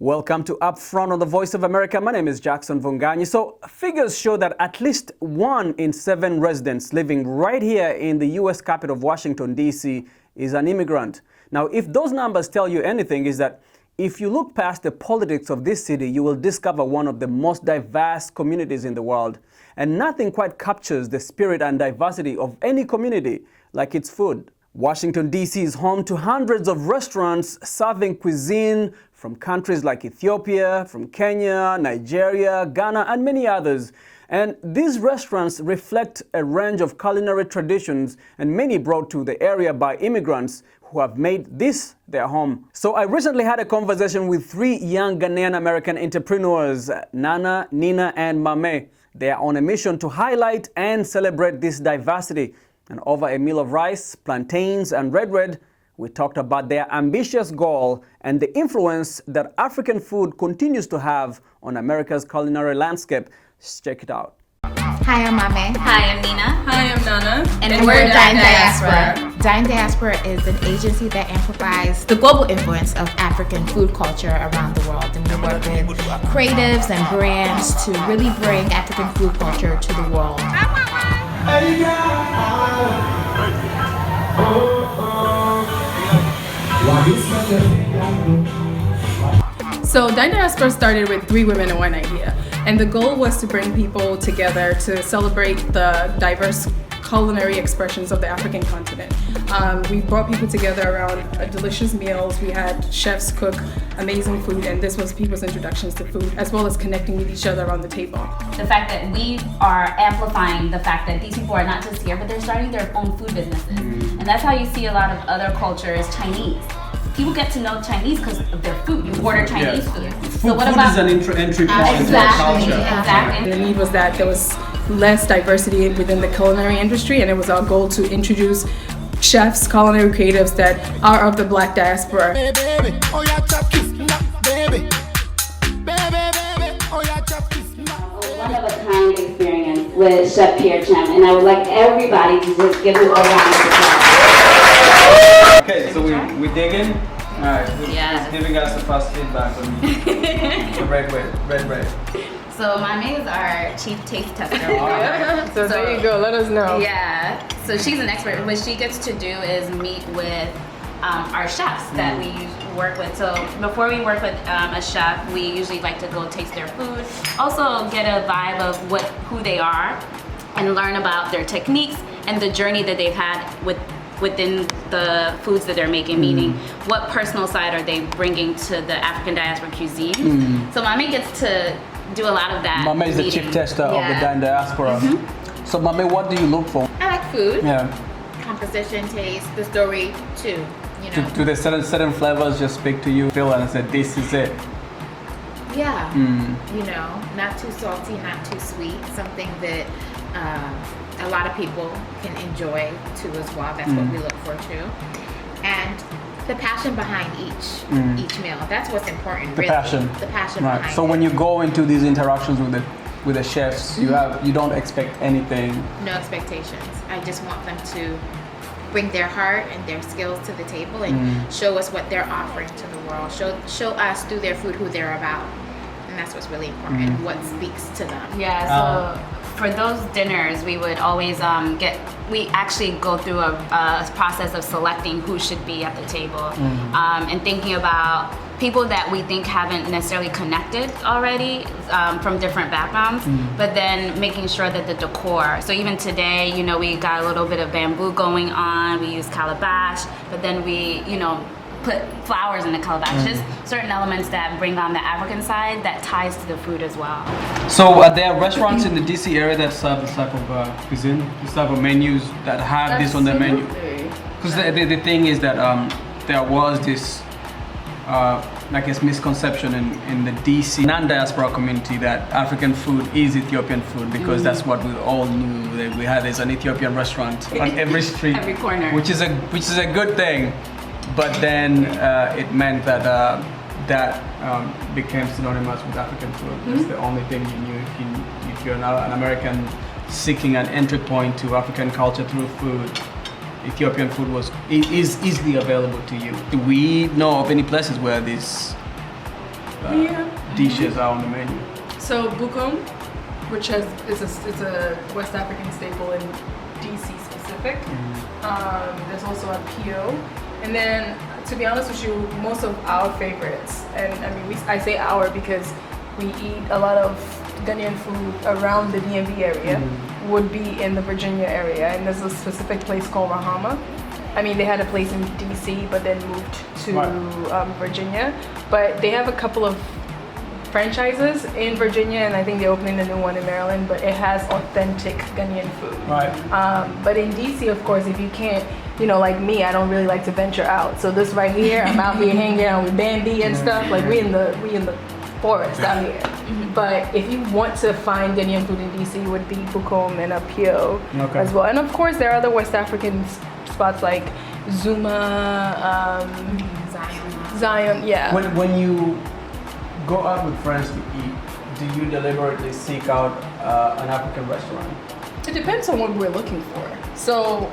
Welcome to Upfront on the Voice of America. My name is Jackson Vunganyi. So figures show that at least 1 in 7 residents living right here in the U.S. capital of Washington, D.C. is an immigrant. Now, if those numbers tell you anything, is that if you look past the politics of this city, you will discover one of the most diverse communities in the world. And nothing quite captures the spirit and diversity of any community like its food. Washington, D.C. is home to hundreds of restaurants serving cuisine from countries like Ethiopia, from Kenya, Nigeria, Ghana, and many others. And these restaurants reflect a range of culinary traditions, and many brought to the area by immigrants who have made this their home. So I recently had a conversation with 3 young Ghanaian American entrepreneurs, Nana, Nina, and Mame. They are on a mission to highlight and celebrate this diversity. And over a meal of rice, plantains, and red, we talked about their ambitious goal and the influence that African food continues to have on America's culinary landscape. Let's check it out. Hi, I'm Mame. Hi, I'm Nina. Hi, I'm Nana. And we're Dine Diaspora. Dine Diaspora is an agency that amplifies the global influence of African food culture around the world. And we work with creatives and brands to really bring African food culture to the world. So Dine Diaspora started with 3 women and 1 idea. And the goal was to bring people together to celebrate the diverse culinary expressions of the African continent. We brought people together around delicious meals. We had chefs cook amazing food, and this was people's introductions to food, as well as connecting with each other around the table. The fact that we are amplifying the fact that these people are not just here, but they're starting their own food businesses. And that's how you see a lot of other cultures, Chinese. People get to know Chinese because of their food. You order Chinese food. So what about food is an entry point into exactly, culture. exactly. The need was that there was less diversity within the culinary industry, and it was our goal to introduce chefs, culinary creatives that are of the Black diaspora. One of a kind experience with Chef Pierre Chen, and I would like everybody to just give him a round of applause. Okay, so we dig in. All right, Yes. he's giving us the first feedback on the red. So Mame is our chief taste tester. So there you go, let us know. Yeah, so she's an expert. What she gets to do is meet with our chefs that we work with. So before we work with a chef, we usually like to go taste their food. Also get a vibe of who they are and learn about their techniques and the journey that they've had within the foods that they're making, meaning what personal side are they bringing to the African diaspora cuisine. So Mame gets to do a lot of that. Mame is the chief tester of the Dine Diaspora. So Mame, what do you look for? I like food, Yeah. composition, taste, the story too. You know, Do the certain flavors just speak to you, feel and say, this is it? yeah. You know, not too salty, not too sweet. Something that a lot of people can enjoy too as well. That's what we look for too. And the passion behind each meal. That's what's important. The really. passion. The passion Right. behind So it. when you go into these interactions with the chefs, you don't expect anything. No expectations. I just want them to bring their heart and their skills to the table and show us what they're offering to the world. Show us through their food who they're about. And that's what's really important, what speaks to them. Yeah, so for those dinners, we would always we actually go through a process of selecting who should be at the table and thinking about people that we think haven't necessarily connected already from different backgrounds, but then making sure that the decor, so even today, you know, we got a little bit of bamboo going on, we use calabash, but then we, you know, put flowers in the calabash, just certain elements that bring on the African side that ties to the food as well. So are there restaurants in the DC area that serve this type of cuisine, this type of menus that have this on their menu? Because the thing is that there was this I guess misconception in the DC non-diaspora community that African food is Ethiopian food, because that's what we all knew. That we had there's an Ethiopian restaurant on every street, Every corner. which is a good thing. But then it meant that that became synonymous with African food. That's the only thing you knew. if you're an American seeking an entry point to African culture through food, Ethiopian food is easily available to you. Do we know of any places where these dishes are on the menu? So bukom, which is a West African staple in DC specific. There's also a pio, and then to be honest with you, most of our favorites, and I mean I say our because we eat a lot of Ghanaian food around the DMV area, would be in the Virginia area, and there's a specific place called Rahama. I mean, they had a place in DC, but then moved to Virginia. But they have a couple of franchises in Virginia, and I think they're opening a new one in Maryland, but it has authentic Ghanaian food. Right. But in DC, of course, if you can't, like me, I don't really like to venture out. So this right here, I'm out here hanging out with Bambi and stuff. Like we in the forest out here. But if you want to find Ghanaian food in DC, it would be bukom and apio as well. And of course, there are other West African spots like Zuma, Zion. Yeah. When you go out with friends to eat, do you deliberately seek out an African restaurant? It depends on what we're looking for. So,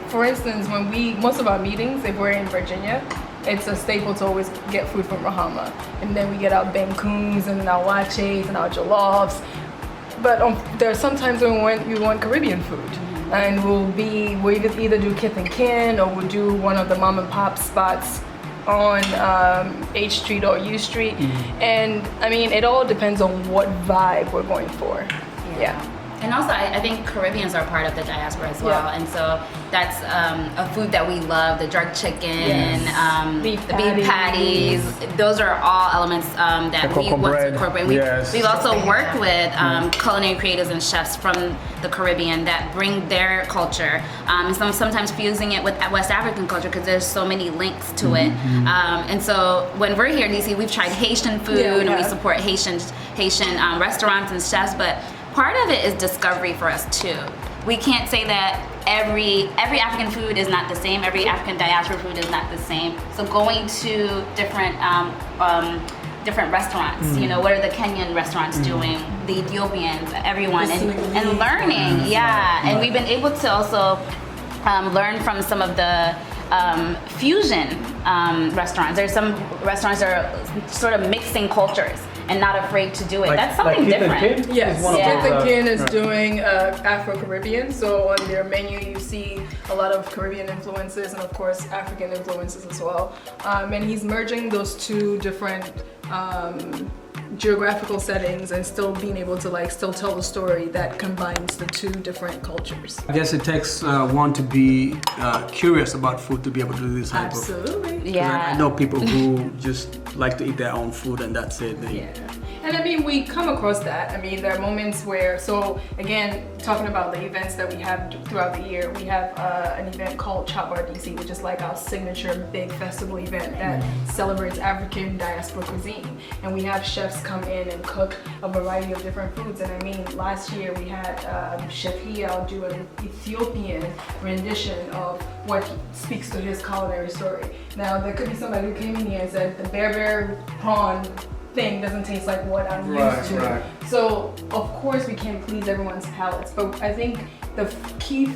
for instance, most of our meetings, if we're in Virginia, it's a staple to always get food from Rahama. And then we get our bankuns and our waches and our jollofs. But there are some times when we want Caribbean food. And we'll either do kith and kin, or we'll do one of the mom and pop spots on H Street or U Street. And I mean, it all depends on what vibe we're going for. Yeah. And also, I think Caribbeans are part of the diaspora as well, and so that's a food that we love: the jerk chicken, the beef patties. Those are all elements that we want to incorporate. We've also worked with culinary creators and chefs from the Caribbean that bring their culture, and sometimes fusing it with West African culture because there's so many links to it. And so when we're here in DC, we've tried Haitian food, and we support Haitian restaurants and chefs, but part of it is discovery for us too. We can't say that every African food is not the same, every African diaspora food is not the same. So going to different restaurants, what are the Kenyan restaurants doing, the Ethiopians, everyone, and learning, and we've been able to also learn from some of the fusion restaurants. There's some restaurants that are sort of mixing cultures and not afraid to do it. That's something different. Yes, Kith and Kin is doing Afro-Caribbean. So on their menu you see a lot of Caribbean influences and of course African influences as well. And he's merging those two different geographical settings and still being able to still tell the story that combines the two different cultures. I guess it takes one to be curious about food to be able to do this type of. Absolutely. Yeah. I know people who just like to eat their own food and that's it. And I mean, we come across that. I mean, there are moments where, so again, talking about the events that we have throughout the year, we have an event called Chop Bar DC, which is like our signature big festival event that celebrates African diaspora cuisine. And we have chefs come in and cook a variety of different foods. And I mean, last year we had Chef Hial do an Ethiopian rendition of what speaks to his culinary story. Now, there could be somebody who came in here and said, the bear prawn thing doesn't taste like what I'm used to. Right. So of course we can't please everyone's palates, but I think the key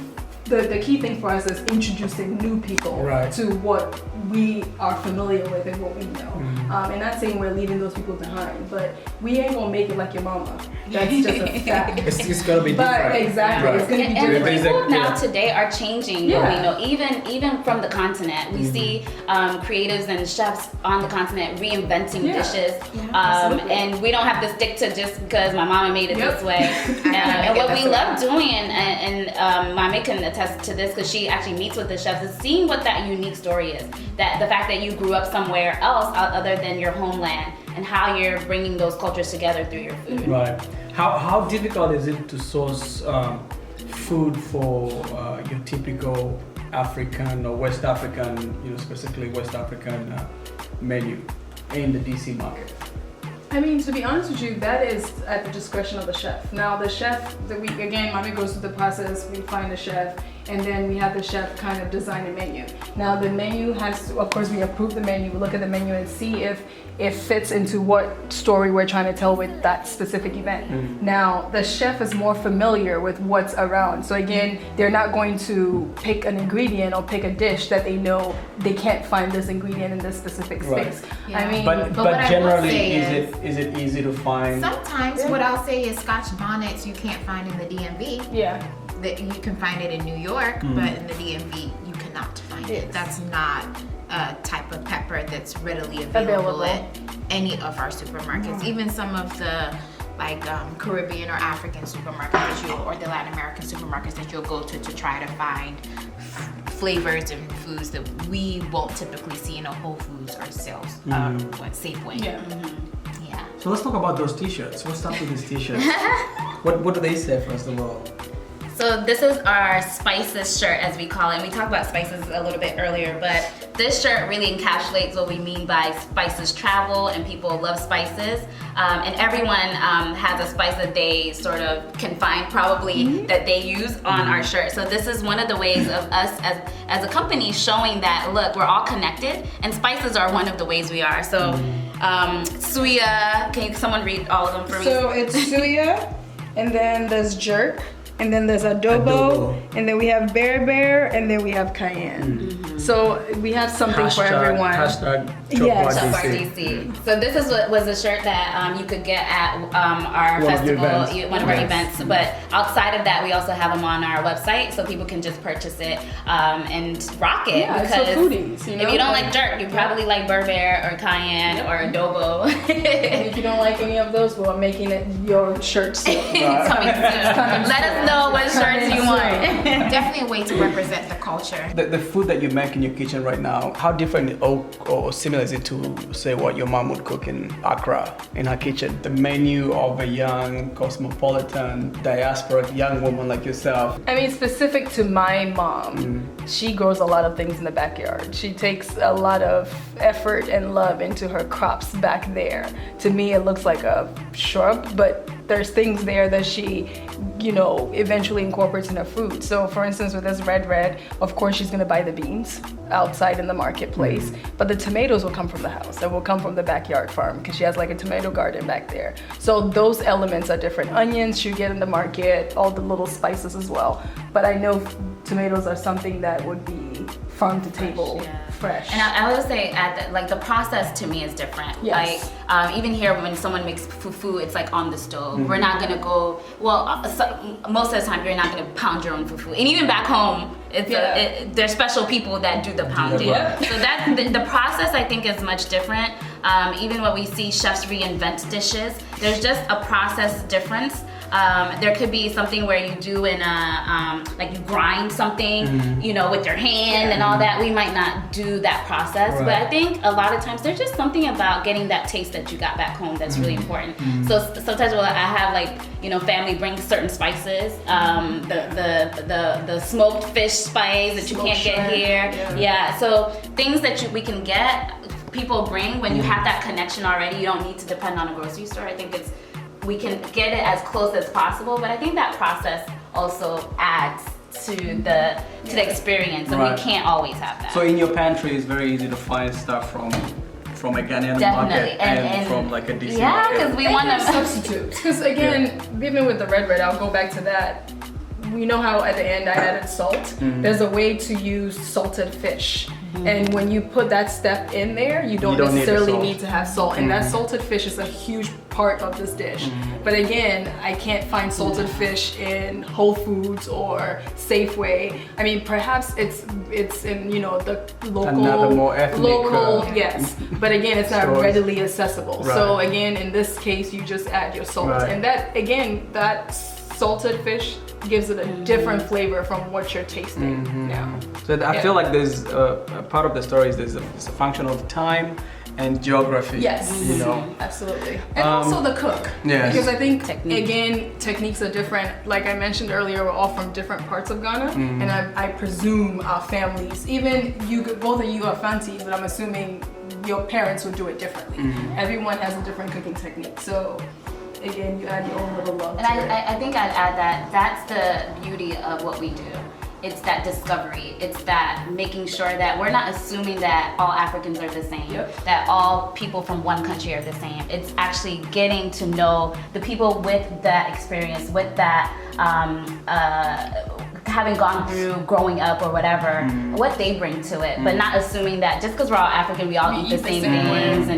thing for us is introducing new people to what we are familiar with and what we know. And not saying we're leaving those people behind, but we ain't gonna make it like your mama. That's just a fact. It's gonna be different. But exactly, it's gonna be and different. the people now today are changing what we know. Even from the continent, we see creatives and chefs on the continent reinventing dishes. And we don't have to stick to just because my mama made it this way. And what we love doing, and Mami can attest to this because she actually meets with the chefs, is seeing what that unique story is. That the fact that you grew up somewhere else other than your homeland, and how you're bringing those cultures together through your food. Right. How difficult is it to source food for your typical African or West African, specifically West African menu in the DC market? I mean, to be honest with you, that is at the discretion of the chef. Now, the chef, Mami goes through the process, we find a chef, and then we have the chef kind of design a menu. Now the menu has to, of course, we approve the menu, we look at the menu and see if it fits into what story we're trying to tell with that specific event. Now the chef is more familiar with what's around. So again, they're not going to pick an ingredient or pick a dish that they know they can't find this ingredient in this specific space. Yeah. I mean, But what I will generally, say is it easy to find? Sometimes what I'll say is Scotch bonnets you can't find in the DMV. yeah. That you can find it in New York, but in the DMV you cannot find it. Yes. That's not a type of pepper that's readily available at any of our supermarkets. Even some of the like Caribbean or African supermarkets that you, or the Latin American supermarkets that you'll go to try to find flavors and foods that we won't typically see in a Whole Foods or Safeway. Yeah. Yeah. So let's talk about those t-shirts. What's up with these t-shirts? what do they say, first of all? So this is our spices shirt, as we call it. And we talked about spices a little bit earlier, but this shirt really encapsulates what we mean by spices travel, and people love spices. And everyone has a spice that they sort of can find probably that they use on our shirt. So this is one of the ways of us as a company showing that, look, we're all connected, and spices are one of the ways we are. So suya, can someone read all of them for me? So it's suya, and then there's jerk, and then there's adobo, and then we have bear, and then we have cayenne. So we have something for everyone. Hashtag Yes. Shop Bar DC. DC. So this is what was a shirt that you could get at our One of your festival, events. one of our events. But outside of that, we also have them on our website, so people can just purchase it and rock it. Yeah, it's for foodies, you know? If you don't like jerk, you probably like Bear or cayenne or adobo. And if you don't like any of those, well, I'm making it your shirt soon. Coming soon. Let us know what shirts you want. Definitely a way to represent the culture. The food that you make in your kitchen right now, how different or similar is it to, say, what your mom would cook in Accra in her kitchen? The menu of a young, cosmopolitan, diaspora young woman like yourself. I mean, specific to my mom, she grows a lot of things in the backyard. She takes a lot of effort and love into her crops back there. To me, it looks like a shrub, but there's things there that she, eventually incorporates in her food. So for instance, with this red, of course she's gonna buy the beans outside in the marketplace, but the tomatoes will come from the house. It will come from the backyard farm because she has like a tomato garden back there. So those elements are different. Onions you get in the market, all the little spices as well. But I know tomatoes are something that would be farm to table, fresh. And I would say the process to me is different. Yes. Like even here when someone makes fufu, it's like on the stove. We're not gonna go, most of the time you're not gonna pound your own fufu. And even back home, there's special people that do the pounding. So that the process I think is much different. Even when we see chefs reinvent dishes, there's just a process difference. There could be something where you do in like you grind something, with your hand and all that. We might not do that process, but I think a lot of times there's just something about getting that taste that you got back home that's really important. So sometimes I have family bring certain spices, the smoked fish spice that you can't get here. Yeah, so things that we can get, people bring when you have that connection already. You don't need to depend on a grocery store. I think we can get it as close as possible, but I think that process also adds to the experience, and we can't always have that. So in your pantry, it's very easy to find stuff from a Ghanaian market and from like a DC market. because we want to substitutes. Because again, even with the red, I'll go back to that. You know how at the end I added salt? There's a way to use salted fish. And when you put that step in there, you don't necessarily need to have salt. And that salted fish is a huge part of this dish. But again, I can't find salted fish in Whole Foods or Safeway. I mean, perhaps it's in the local, another more ethnic, yes. But again, it's not readily accessible. So again, in this case, you just add your salt, and that salted fish gives it a different flavor from what you're tasting now. So I feel like there's a part of the story is there's a function of time and geography. Yes, absolutely. And also the cook. Yes. Because I think, again, techniques are different. Like I mentioned earlier, we're all from different parts of Ghana. And I presume our families, even both of you are Fanti, but I'm assuming your parents would do it differently. Everyone has a different cooking technique. So again, you add your own little love and to it. I think I'd add that that's the beauty of what we do. It's that discovery. It's that making sure that we're not assuming that all Africans are the same, that all people from one country are the same. It's actually getting to know the people with that experience, with that having gone through growing up or whatever, what they bring to it, but not assuming that just because we're all African, we all eat the same things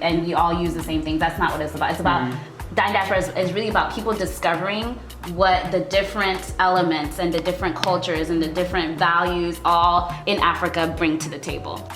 and we all use the same things. That's not what it's about. It's about Dine Diaspora is really about people discovering what the different elements and the different cultures and the different values all in Africa bring to the table.